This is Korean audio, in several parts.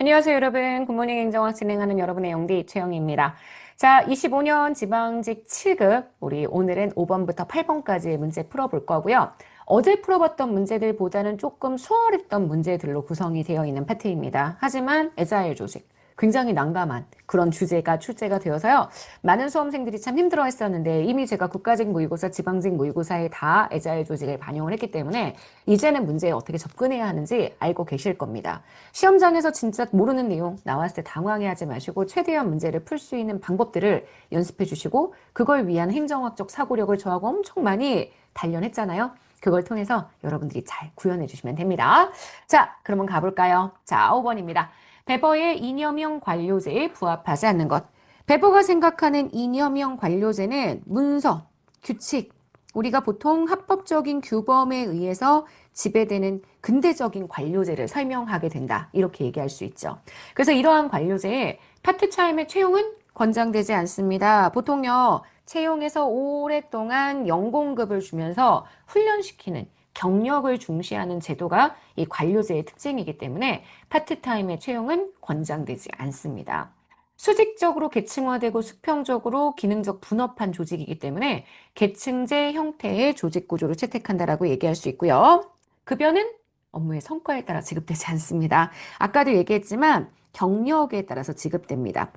안녕하세요, 여러분. 굿모닝 행정학 진행하는 여러분의 영디 최영입니다. 자, 25년 지방직 7급, 우리 오늘은 5번부터 8번까지의 문제 풀어볼 거고요. 어제 풀어봤던 문제들보다는 조금 수월했던 문제들로 구성이 되어 있는 파트입니다. 하지만 애자일 조직, 굉장히 난감한 그런 주제가 출제가 되어서요. 많은 수험생들이 참 힘들어 했었는데 이미 제가 국가직 모의고사, 지방직 모의고사에 다 애자일 조직을 반영을 했기 때문에 이제는 문제에 어떻게 접근해야 하는지 알고 계실 겁니다. 시험장에서 진짜 모르는 내용 나왔을 때 당황해하지 마시고 최대한 문제를 풀 수 있는 방법들을 연습해 주시고 그걸 위한 행정학적 사고력을 저하고 엄청 많이 단련했잖아요. 그걸 통해서 여러분들이 잘 구현해 주시면 됩니다. 자, 그러면 가볼까요? 자, 5번입니다. 베버의 이념형 관료제에 부합하지 않는 것. 베버가 생각하는 이념형 관료제는 문서, 규칙, 우리가 보통 합법적인 규범에 의해서 지배되는 근대적인 관료제를 설명하게 된다. 이렇게 얘기할 수 있죠. 그래서 이러한 관료제에 파트타임의 채용은 권장되지 않습니다. 보통요, 채용에서 오랫동안 연공급을 주면서 훈련시키는 경력을 중시하는 제도가 이 관료제의 특징이기 때문에 파트타임의 채용은 권장되지 않습니다. 수직적으로 계층화되고 수평적으로 기능적 분업한 조직이기 때문에 계층제 형태의 조직 구조를 채택한다라고 얘기할 수 있고요. 급여는 업무의 성과에 따라 지급되지 않습니다. 아까도 얘기했지만 경력에 따라서 지급됩니다.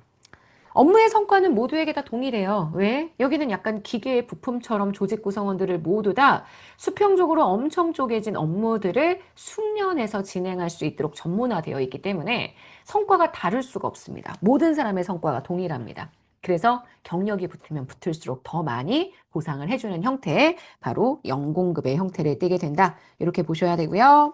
업무의 성과는 모두에게 다 동일해요. 왜? 여기는 약간 기계의 부품처럼 조직 구성원들을 모두 다 수평적으로 엄청 쪼개진 업무들을 숙련해서 진행할 수 있도록 전문화되어 있기 때문에 성과가 다를 수가 없습니다. 모든 사람의 성과가 동일합니다. 그래서 경력이 붙으면 붙을수록 더 많이 보상을 해주는 형태의 바로 연공급의 형태를 띠게 된다. 이렇게 보셔야 되고요.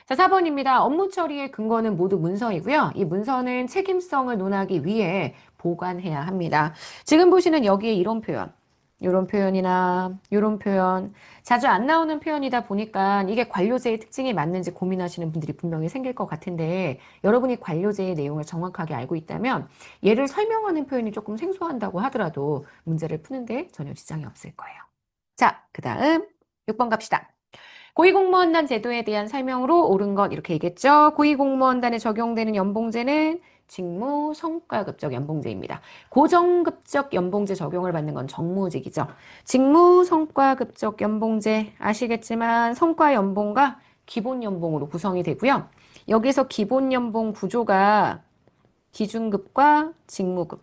자, 4번입니다. 업무 처리의 근거는 모두 문서이고요. 이 문서는 책임성을 논하기 위해 보관해야 합니다. 지금 보시는 여기에 이런 표현, 이런 표현이나 이런 표현, 자주 안 나오는 표현이다 보니까 이게 관료제의 특징이 맞는지 고민하시는 분들이 분명히 생길 것 같은데 여러분이 관료제의 내용을 정확하게 알고 있다면 얘를 설명하는 표현이 조금 생소한다고 하더라도 문제를 푸는데 전혀 지장이 없을 거예요. 자, 그 다음 6번 갑시다. 고위공무원단 제도에 대한 설명으로 옳은 것 이렇게 얘기했죠. 고위공무원단에 적용되는 연봉제는 직무 성과급적 연봉제입니다. 고정급적 연봉제 적용을 받는 건 정무직이죠. 직무 성과급적 연봉제 아시겠지만 성과 연봉과 기본 연봉으로 구성이 되고요. 여기서 기본 연봉 구조가 기준급과 직무급.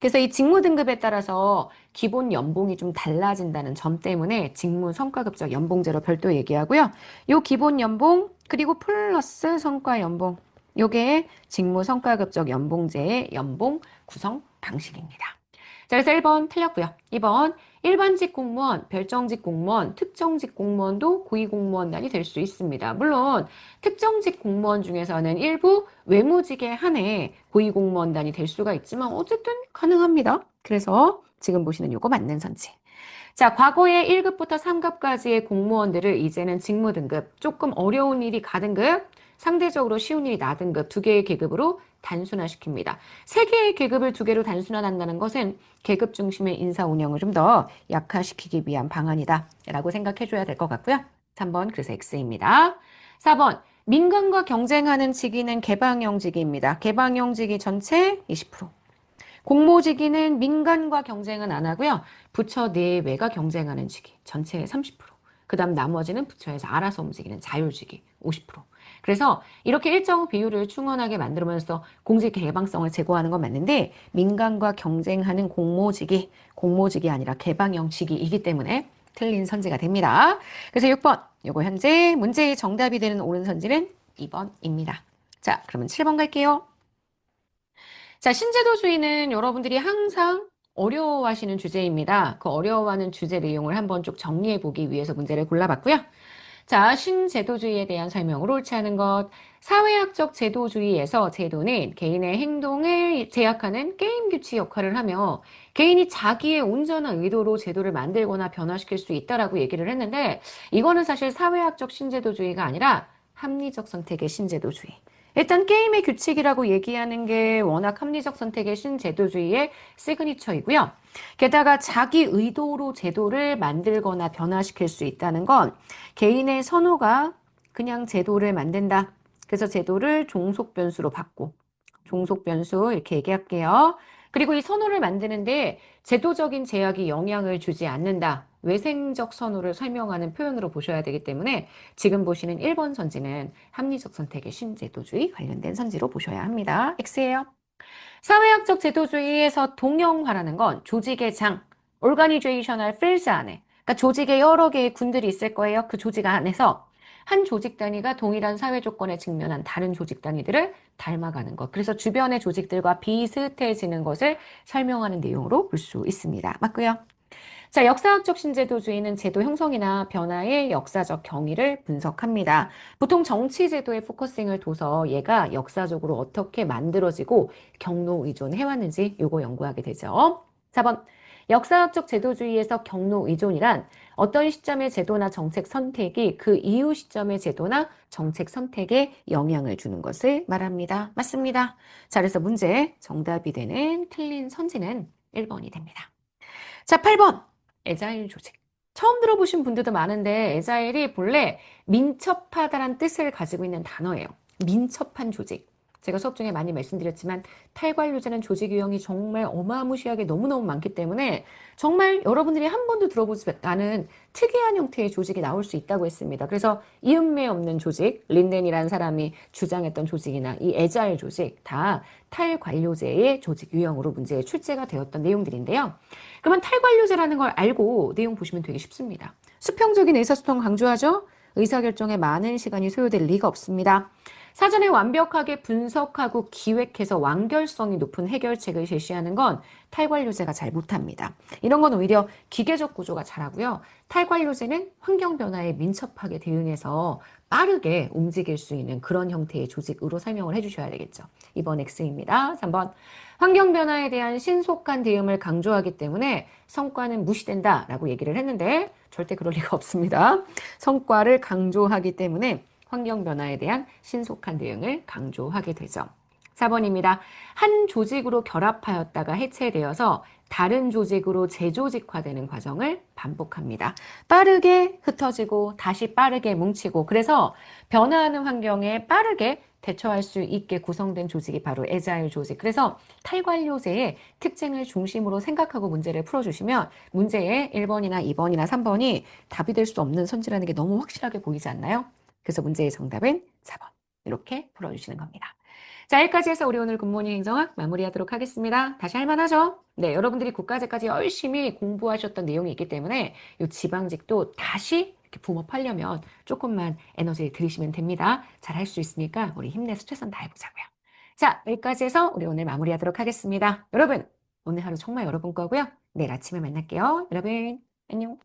그래서 이 직무 등급에 따라서 기본 연봉이 좀 달라진다는 점 때문에 직무 성과급적 연봉제로 별도 얘기하고요. 요 기본 연봉 그리고 플러스 성과 연봉 요게 직무 성과급적 연봉제의 연봉 구성 방식입니다. 자, 그래서 1번 틀렸고요. 2번 일반직 공무원, 별정직 공무원, 특정직 공무원도 고위공무원단이 될 수 있습니다. 물론 특정직 공무원 중에서는 일부 외무직에 한해 고위공무원단이 될 수가 있지만 어쨌든 가능합니다. 그래서 지금 보시는 요거 맞는 선지. 자, 과거에 1급부터 3급까지의 공무원들을 이제는 직무 등급, 조금 어려운 일이 가등급, 상대적으로 쉬운 일이 나등급 두 개의 계급으로 단순화시킵니다. 세 개의 계급을 두 개로 단순화한다는 것은 계급 중심의 인사 운영을 좀 더 약화시키기 위한 방안이다 라고 생각해 줘야 될 것 같고요. 3번 그래서 X입니다. 4번 민간과 경쟁하는 직위는 개방형직입니다. 개방형직이 전체 20%. 공모직위는 민간과 경쟁은 안 하고요. 부처 내외가 경쟁하는 직위 전체의 30%. 그다음 나머지는 부처에서 알아서 움직이는 자율직위 50%. 그래서 이렇게 일정 비율을 충원하게 만들면서 공직 개방성을 제고하는 건 맞는데 민간과 경쟁하는 공모직이 아니라 개방형 직위이기 때문에 틀린 선지가 됩니다. 그래서 6번 요거 현재 문제의 정답이 되는 옳은 선지는 2번입니다. 자, 그러면 7번 갈게요. 자, 신제도주의는 여러분들이 항상 어려워하시는 주제입니다. 그 어려워하는 주제 내용을 한번 쭉 정리해 보기 위해서 문제를 골라봤고요. 자, 신제도주의에 대한 설명으로 옳지 않은 것. 사회학적 제도주의에서 제도는 개인의 행동을 제약하는 게임 규칙 역할을 하며 개인이 자기의 온전한 의도로 제도를 만들거나 변화시킬 수 있다라고 얘기를 했는데 이거는 사실 사회학적 신제도주의가 아니라 합리적 선택의 신제도주의. 일단 게임의 규칙이라고 얘기하는 게 워낙 합리적 선택의 신제도주의의 시그니처이고요. 게다가 자기 의도로 제도를 만들거나 변화시킬 수 있다는 건 개인의 선호가 그냥 제도를 만든다. 그래서 제도를 종속 변수로 바꿔. 종속 변수 이렇게 얘기할게요. 그리고 이 선호를 만드는데 제도적인 제약이 영향을 주지 않는다. 외생적 선호를 설명하는 표현으로 보셔야 되기 때문에 지금 보시는 1번 선지는 합리적 선택의 신제도주의 관련된 선지로 보셔야 합니다. X예요. 사회학적 제도주의에서 동형화라는 건 조직의 장, organizational fields 안에, 그러니까 조직에 여러 개의 군들이 있을 거예요. 그 조직 안에서 한 조직 단위가 동일한 사회 조건에 직면한 다른 조직 단위들을 닮아가는 것. 그래서 주변의 조직들과 비슷해지는 것을 설명하는 내용으로 볼 수 있습니다. 맞고요. 자, 역사학적 신제도주의는 제도 형성이나 변화의 역사적 경위를 분석합니다. 보통 정치 제도에 포커싱을 둬서 얘가 역사적으로 어떻게 만들어지고 경로 의존해왔는지 요거 연구하게 되죠. 4번. 역사학적 제도주의에서 경로 의존이란 어떤 시점의 제도나 정책 선택이 그 이후 시점의 제도나 정책 선택에 영향을 주는 것을 말합니다. 맞습니다. 자, 그래서 문제 정답이 되는 틀린 선지는 1번이 됩니다. 자, 8번. 에자일 조직. 처음 들어보신 분들도 많은데 에자일이 본래 민첩하다란 뜻을 가지고 있는 단어예요. 민첩한 조직. 제가 수업 중에 많이 말씀드렸지만 탈관료제는 조직 유형이 정말 어마무시하게 너무너무 많기 때문에 정말 여러분들이 한 번도 들어보지 않은 특이한 형태의 조직이 나올 수 있다고 했습니다. 그래서 이음매 없는 조직, 린넨이라는 사람이 주장했던 조직이나 이 에자일 조직 다 탈관료제의 조직 유형으로 문제에 출제가 되었던 내용들인데요. 그러면 탈관료제라는 걸 알고 내용 보시면 되게 쉽습니다. 수평적인 의사소통 강조하죠? 의사결정에 많은 시간이 소요될 리가 없습니다. 사전에 완벽하게 분석하고 기획해서 완결성이 높은 해결책을 제시하는 건 탈관료제가 잘 못합니다. 이런 건 오히려 기계적 구조가 잘하고요. 탈관료제는 환경 변화에 민첩하게 대응해서 빠르게 움직일 수 있는 그런 형태의 조직으로 설명을 해주셔야 되겠죠. 이번 X입니다. 3번. 환경 변화에 대한 신속한 대응을 강조하기 때문에 성과는 무시된다라고 얘기를 했는데 절대 그럴 리가 없습니다. 성과를 강조하기 때문에 환경 변화에 대한 신속한 대응을 강조하게 되죠. 4번입니다. 한 조직으로 결합하였다가 해체되어서 다른 조직으로 재조직화되는 과정을 반복합니다. 빠르게 흩어지고 다시 빠르게 뭉치고 그래서 변화하는 환경에 빠르게 대처할 수 있게 구성된 조직이 바로 에자일 조직. 그래서 탈관료제의 특징을 중심으로 생각하고 문제를 풀어주시면 문제의 1번이나 2번이나 3번이 답이 될 수 없는 선지라는 게 너무 확실하게 보이지 않나요? 그래서 문제의 정답은 4번. 이렇게 풀어주시는 겁니다. 자, 여기까지 해서 우리 오늘 굿모닝 행정학 마무리하도록 하겠습니다. 다시 할만하죠? 네, 여러분들이 국가제까지 열심히 공부하셨던 내용이 있기 때문에 이 지방직도 다시 이렇게 붐업하려면 조금만 에너지 들이시면 됩니다. 잘 할 수 있으니까 우리 힘내서 최선 다해보자고요. 자, 여기까지 해서 우리 오늘 마무리하도록 하겠습니다. 여러분, 오늘 하루 정말 여러분 거고요. 내일 아침에 만날게요. 여러분, 안녕.